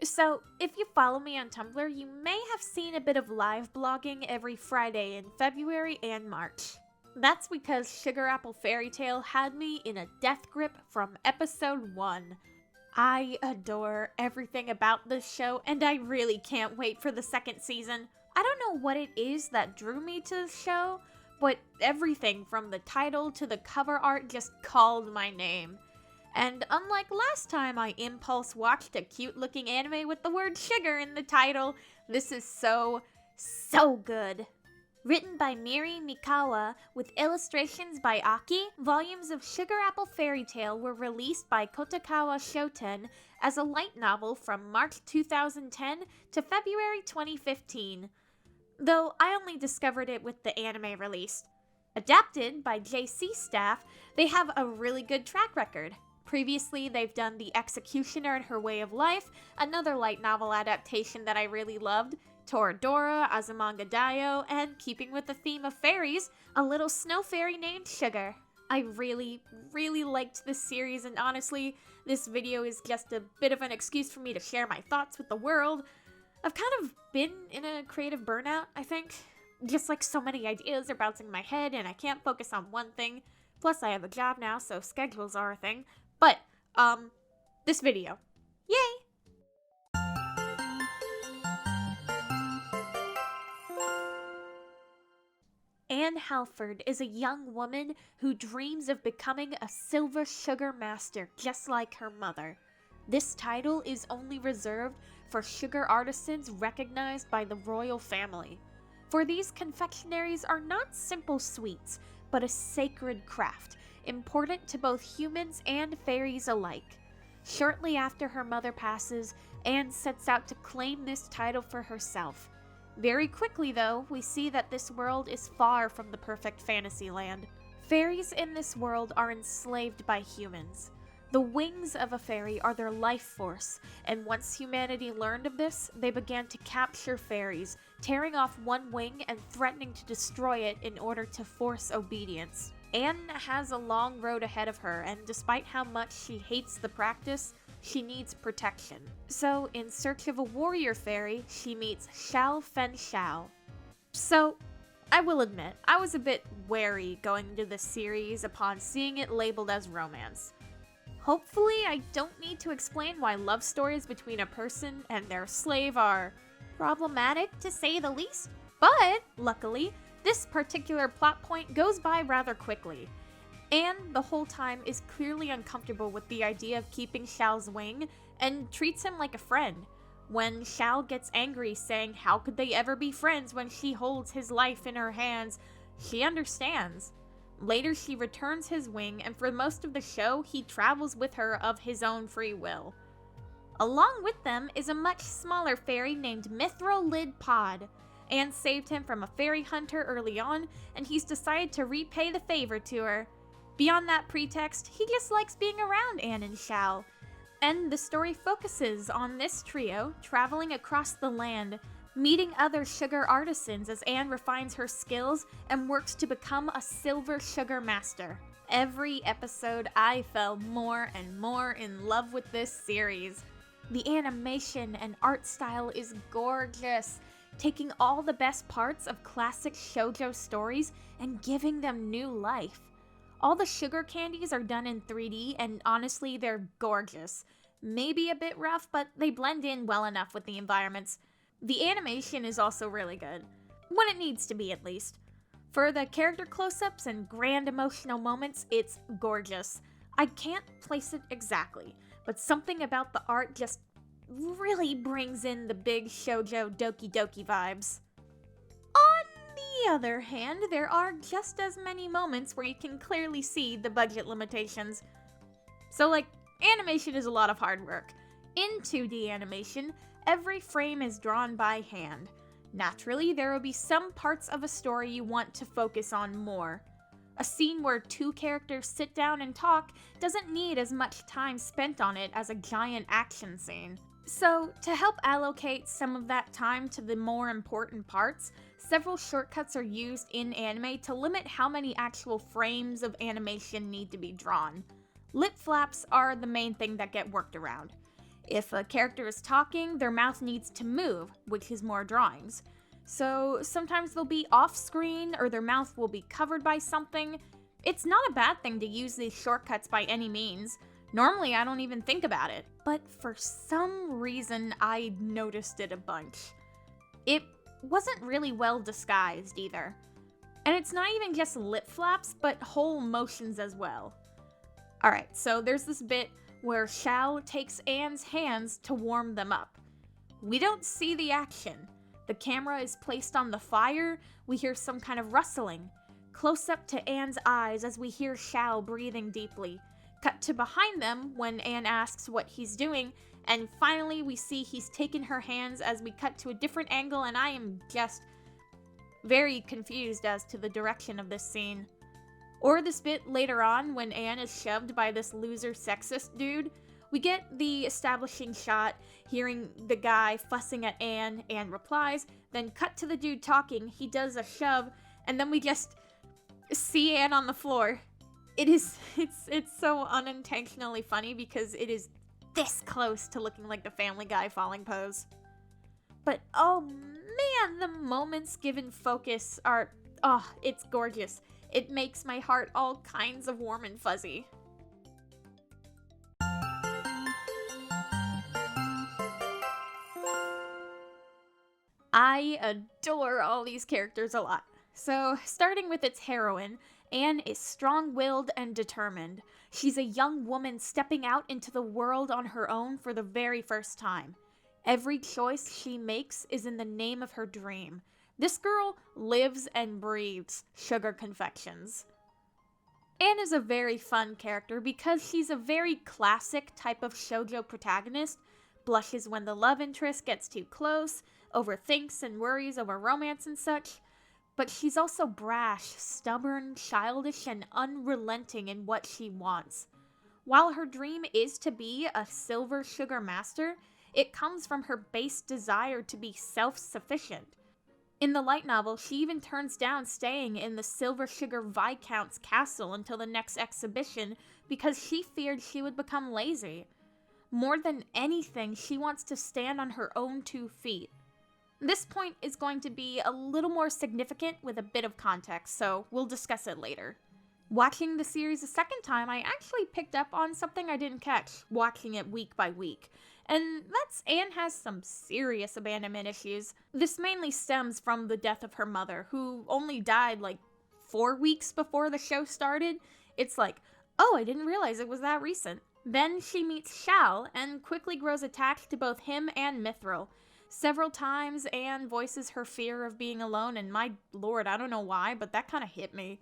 So, if you follow me on Tumblr, you may have seen a bit of live blogging every Friday in February and March. That's because Sugar Apple Fairy Tale had me in a death grip from episode 1. I adore everything about this show, and I really can't wait for the second season. I don't know what it is that drew me to the show, but everything from the title to the cover art just called my name. And unlike last time I impulse watched a cute looking anime with the word sugar in the title, this is so good. Written by Miri Mikawa with illustrations by Aki, volumes of Sugar Apple Fairy Tale were released by Kotakawa Shoten as a light novel from March 2010 to February 2015, though I only discovered it with the anime released. Adapted by JC staff, they have a really good track record. Previously, they've done The Executioner and Her Way of Life, another light novel adaptation that I really loved, Toradora, Azumanga Daioh, and keeping with the theme of fairies, a little snow fairy named Sugar. I really liked this series, and honestly, this video is just a bit of an excuse for me to share my thoughts with the world. I've kind of been in a creative burnout, I think. Just like so many ideas are bouncing in my head, and I can't focus on one thing. Plus, I have a job now, so schedules are a thing. But, this video. Yay! Anne Halford is a young woman who dreams of becoming a silver sugar master just like her mother. This title is only reserved for sugar artisans recognized by the royal family. For these confectionaries are not simple sweets, but a sacred craft, important to both humans and fairies alike. Shortly after her mother passes, Anne sets out to claim this title for herself. Very quickly, though, we see that this world is far from the perfect fantasy land. Fairies in this world are enslaved by humans. The wings of a fairy are their life force, and once humanity learned of this, they began to capture fairies, tearing off one wing and threatening to destroy it in order to force obedience. Anne has a long road ahead of her, and despite how much she hates the practice, she needs protection. So, in search of a warrior fairy, she meets Xiao Fen Xiao. So, I will admit, I was a bit wary going into this series upon seeing it labeled as romance. Hopefully, I don't need to explain why love stories between a person and their slave are problematic, to say the least, but, luckily, this particular plot point goes by rather quickly. Anne, the whole time, is clearly uncomfortable with the idea of keeping Xiao's wing and treats him like a friend. When Xiao gets angry, saying how could they ever be friends when she holds his life in her hands, she understands. Later, she returns his wing, and for most of the show, he travels with her of his own free will. Along with them is a much smaller fairy named Mithril Lid Pod. Anne saved him from a fairy hunter early on, and he's decided to repay the favor to her. Beyond that pretext, he just likes being around Anne and Xiao. And the story focuses on this trio traveling across the land, meeting other sugar artisans as Anne refines her skills and works to become a silver sugar master. Every episode, I fell more and more in love with this series. The animation and art style is gorgeous, taking all the best parts of classic shoujo stories and giving them new life. All the sugar candies are done in 3D, and honestly, they're gorgeous. Maybe a bit rough, but they blend in well enough with the environments. The animation is also really good, when it needs to be at least. For the character close-ups and grand emotional moments, it's gorgeous. I can't place it exactly, but something about the art just really brings in the big shoujo Doki Doki vibes. On the other hand, there are just as many moments where you can clearly see the budget limitations. So animation is a lot of hard work. In 2D animation, every frame is drawn by hand. Naturally, there will be some parts of a story you want to focus on more. A scene where two characters sit down and talk doesn't need as much time spent on it as a giant action scene. So, to help allocate some of that time to the more important parts, several shortcuts are used in anime to limit how many actual frames of animation need to be drawn. Lip flaps are the main thing that get worked around. If a character is talking, their mouth needs to move, which is more drawings. So sometimes they'll be off screen or their mouth will be covered by something. It's not a bad thing to use these shortcuts by any means. Normally, I don't even think about it, but for some reason, I noticed it a bunch. It wasn't really well disguised either. And it's not even just lip flaps, but whole motions as well. Alright, so there's this bit where Xiao takes Anne's hands to warm them up. We don't see the action. The camera is placed on the fire, we hear some kind of rustling. Close up to Anne's eyes as we hear Xiao breathing deeply. Cut to behind them when Anne asks what he's doing, and finally we see he's taken her hands as we cut to a different angle, and I am just very confused as to the direction of this scene. Or this bit later on when Anne is shoved by this loser sexist dude. We get the establishing shot, hearing the guy fussing at Anne, Anne replies, then cut to the dude talking, he does a shove, and then we just see Anne on the floor. It's so unintentionally funny because it is this close to looking like the Family Guy falling pose. But oh man, the moments given focus are, it's gorgeous. It makes my heart all kinds of warm and fuzzy. I adore all these characters a lot. So, starting with its heroine, Anne is strong-willed and determined. She's a young woman stepping out into the world on her own for the very first time. Every choice she makes is in the name of her dream. This girl lives and breathes sugar confections. Anne is a very fun character because she's a very classic type of shoujo protagonist, blushes when the love interest gets too close, overthinks and worries over romance and such. But she's also brash, stubborn, childish, and unrelenting in what she wants. While her dream is to be a silver sugar master, it comes from her base desire to be self-sufficient. In the light novel, she even turns down staying in the Silver Sugar Viscount's castle until the next exhibition because she feared she would become lazy. More than anything, she wants to stand on her own 2 feet. This point is going to be a little more significant with a bit of context, so we'll discuss it later. Watching the series a second time, I actually picked up on something I didn't catch watching it week by week. And that's Anne has some serious abandonment issues. This mainly stems from the death of her mother, who only died like 4 weeks before the show started. It's like, oh, I didn't realize it was that recent. Then she meets Xiao and quickly grows attached to both him and Mithril. Several times Anne voices her fear of being alone, and my lord, I don't know why, but that kind of hit me.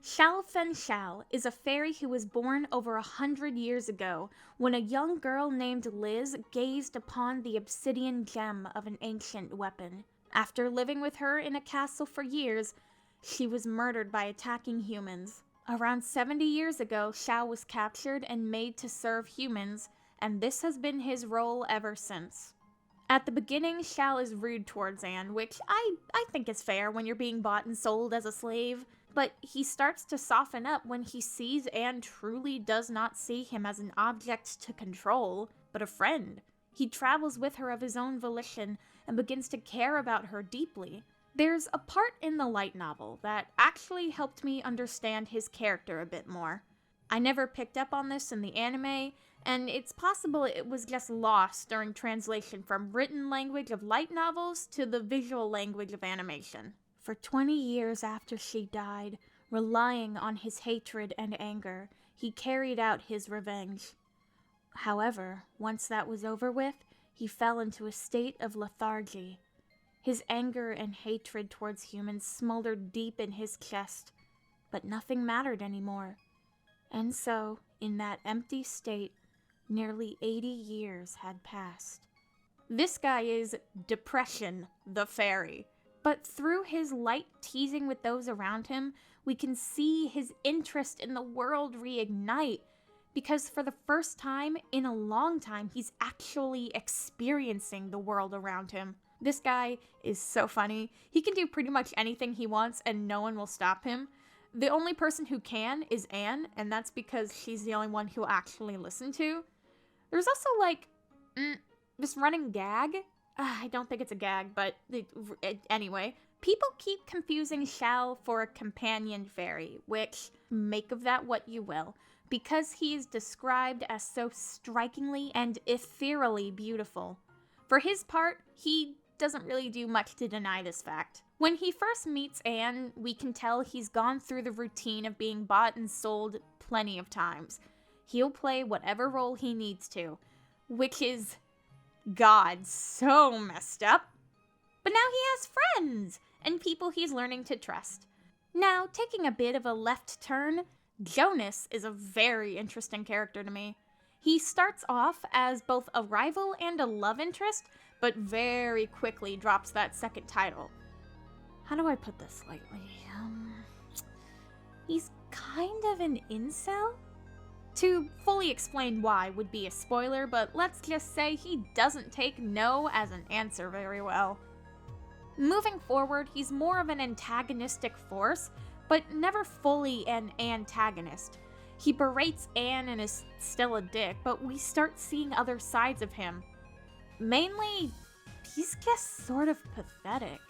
Xiao Fengxiao is a fairy who was born over 100 years ago when a young girl named Liz gazed upon the obsidian gem of an ancient weapon. After living with her in a castle for years, she was murdered by attacking humans. Around 70 years ago, Xiao was captured and made to serve humans, and this has been his role ever since. At the beginning, Xiao is rude towards Anne, which I think is fair when you're being bought and sold as a slave. But he starts to soften up when he sees Anne truly does not see him as an object to control, but a friend. He travels with her of his own volition and begins to care about her deeply. There's a part in the light novel that actually helped me understand his character a bit more. I never picked up on this in the anime, and it's possible it was just lost during translation from written language of light novels to the visual language of animation. For 20 years after she died, relying on his hatred and anger, he carried out his revenge. However, once that was over with, he fell into a state of lethargy. His anger and hatred towards humans smoldered deep in his chest, but nothing mattered anymore. And so, in that empty state, nearly 80 years had passed. This guy is Depression the Fairy. But through his light teasing with those around him, we can see his interest in the world reignite, because for the first time in a long time, he's actually experiencing the world around him. This guy is so funny. He can do pretty much anything he wants and no one will stop him. The only person who can is Anne, and that's because she's the only one he'll actually listen to. There's also like This running gag? I don't think it's a gag, but anyway. People keep confusing Shao for a companion fairy, which, make of that what you will, because he is described as so strikingly and ethereally beautiful. For his part, he doesn't really do much to deny this fact. When he first meets Anne, we can tell he's gone through the routine of being bought and sold plenty of times. He'll play whatever role he needs to, which is, God, so messed up. But now he has friends and people he's learning to trust. Now, taking a bit of a left turn, Jonas is a very interesting character to me. He starts off as both a rival and a love interest, but very quickly drops that second title. How do I put this lightly? He's kind of an incel? To fully explain why would be a spoiler, but let's just say he doesn't take no as an answer very well. Moving forward, he's more of an antagonistic force, but never fully an antagonist. He berates Anne and is still a dick, but we start seeing other sides of him. Mainly, he's just sort of pathetic.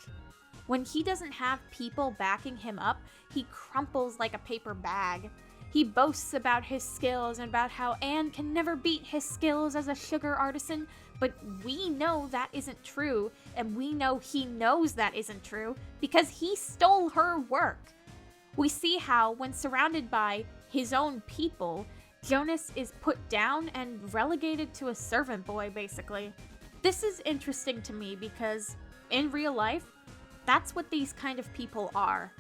When he doesn't have people backing him up, he crumples like a paper bag. He boasts about his skills and about how Anne can never beat his skills as a sugar artisan, but we know that isn't true, and we know he knows that isn't true because he stole her work. We see how, when surrounded by his own people, Jonas is put down and relegated to a servant boy, basically. This is interesting to me because, in real life, that's what these kind of people are.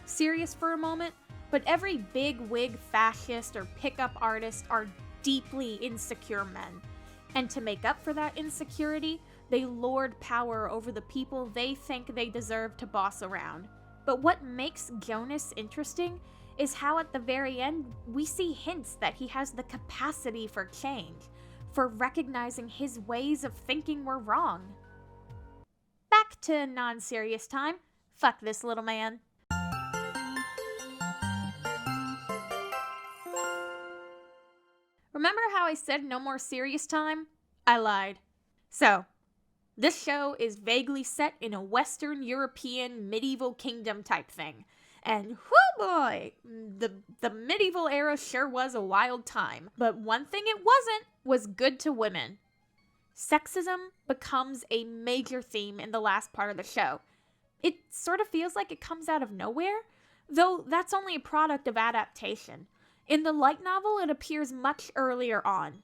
Serious for a moment, but every big wig fascist or pickup artist are deeply insecure men. And to make up for that insecurity, they lord power over the people they think they deserve to boss around. But what makes Jonas interesting is how at the very end, we see hints that he has the capacity for change, for recognizing his ways of thinking were wrong. Back to non-serious time. Fuck this little man. Remember how I said no more serious time? I lied. So, this show is vaguely set in a Western European medieval kingdom type thing. And whoo boy, the medieval era sure was a wild time. But one thing it wasn't was good to women. Sexism becomes a major theme in the last part of the show. It sort of feels like it comes out of nowhere, though that's only a product of adaptation. In the light novel, it appears much earlier on.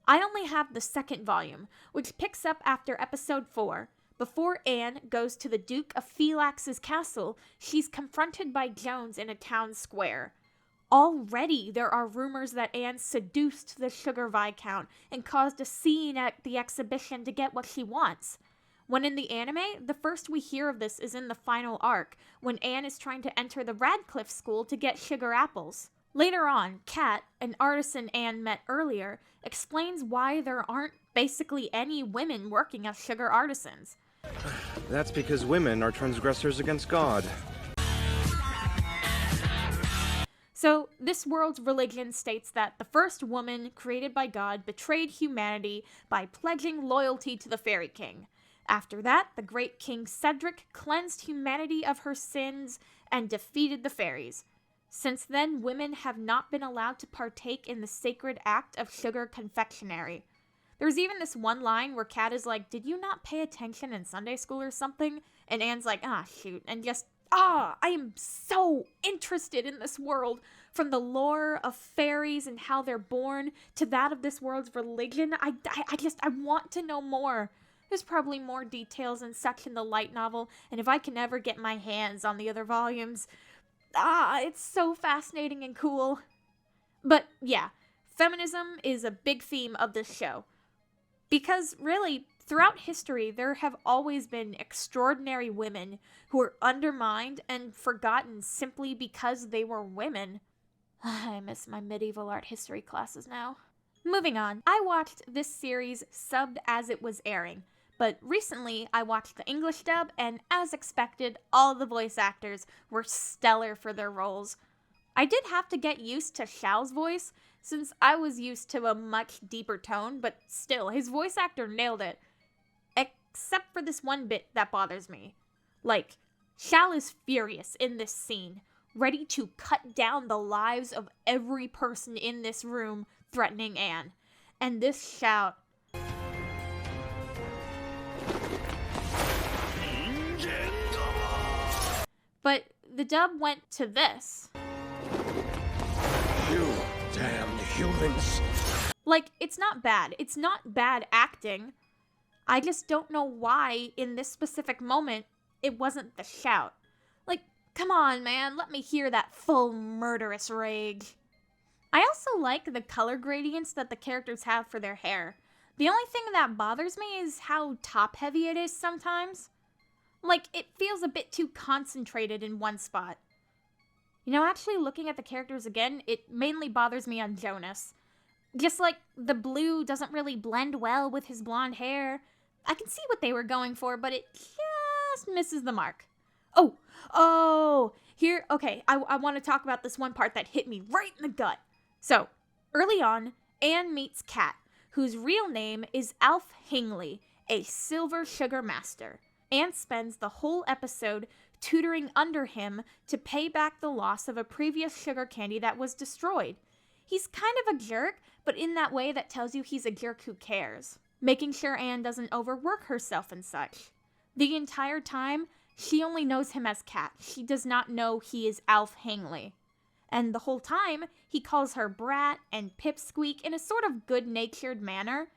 I only have the second volume, which picks up after episode 4. Before Anne goes to the Duke of Phylax's castle, she's confronted by Jones in a town square. Already, there are rumors that Anne seduced the Sugar Viscount and caused a scene at the exhibition to get what she wants. When in the anime, the first we hear of this is in the final arc, when Anne is trying to enter the Radcliffe School to get sugar apples. Later on, Kat, an artisan Anne met earlier, explains why there aren't basically any women working as sugar artisans. That's because women are transgressors against God. So, this world's religion states that the first woman created by God betrayed humanity by pledging loyalty to the Fairy King. After that, the great King Cedric cleansed humanity of her sins and defeated the fairies. Since then, women have not been allowed to partake in the sacred act of sugar confectionery. There's even this one line where Kat is like, "Did you not pay attention in Sunday school or something?" And Anne's like, shoot, and just, I am so interested in this world, from the lore of fairies and how they're born to that of this world's religion. I want to know more. There's probably more details and such in the light novel, and if I can ever get my hands on the other volumes, it's so fascinating and cool. But yeah, feminism is a big theme of this show. Because really, throughout history, there have always been extraordinary women who were undermined and forgotten simply because they were women. I miss my medieval art history classes now. Moving on, I watched this series subbed as it was airing. But recently, I watched the English dub, and as expected, all the voice actors were stellar for their roles. I did have to get used to Xiao's voice, since I was used to a much deeper tone, but still, his voice actor nailed it. Except for this one bit that bothers me. Like, Shal is furious in this scene, ready to cut down the lives of every person in this room, threatening Anne. And this shout, but the dub went to this. You damned humans. Like, it's not bad. It's not bad acting. I just don't know why, in this specific moment, it wasn't the shout. Like, come on, man, let me hear that full murderous rage. I also like the color gradients that the characters have for their hair. The only thing that bothers me is how top-heavy it is sometimes. Like, it feels a bit too concentrated in one spot. You know, actually looking at the characters again, it mainly bothers me on Jonas. Just like, the blue doesn't really blend well with his blonde hair. I can see what they were going for, but it just misses the mark. Okay, I want to talk about this one part that hit me right in the gut. So, early on, Anne meets Kat, whose real name is Alf Hingley, a silver sugar master. Anne spends the whole episode tutoring under him to pay back the loss of a previous sugar candy that was destroyed. He's kind of a jerk, but in that way that tells you he's a jerk who cares, making sure Anne doesn't overwork herself and such. The entire time, she only knows him as Kat. She does not know he is Alf Hingley. And the whole time, he calls her brat and pipsqueak in a sort of good-natured manner.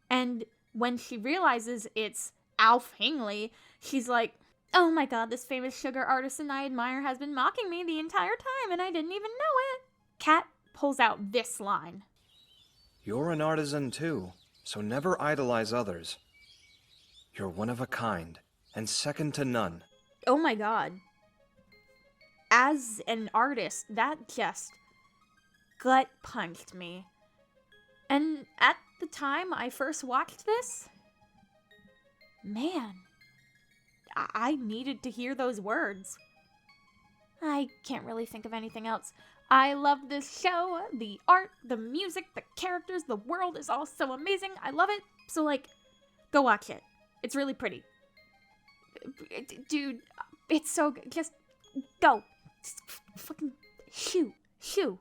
And when she realizes it's Alf Hingley, she's like, oh my god, this famous sugar artisan I admire has been mocking me the entire time and I didn't even know it. Kat pulls out this line. You're an artisan too, so never idolize others. You're one of a kind, and second to none. Oh my god. As an artist, that just gut punched me. And at the time I first watched this, man, I needed to hear those words. I can't really think of anything else. I love this show. The art, the music, the characters, the world is all so amazing. I love it. So, like, go watch it. It's really pretty. Dude, it's so good. Just go. Just fucking shoo.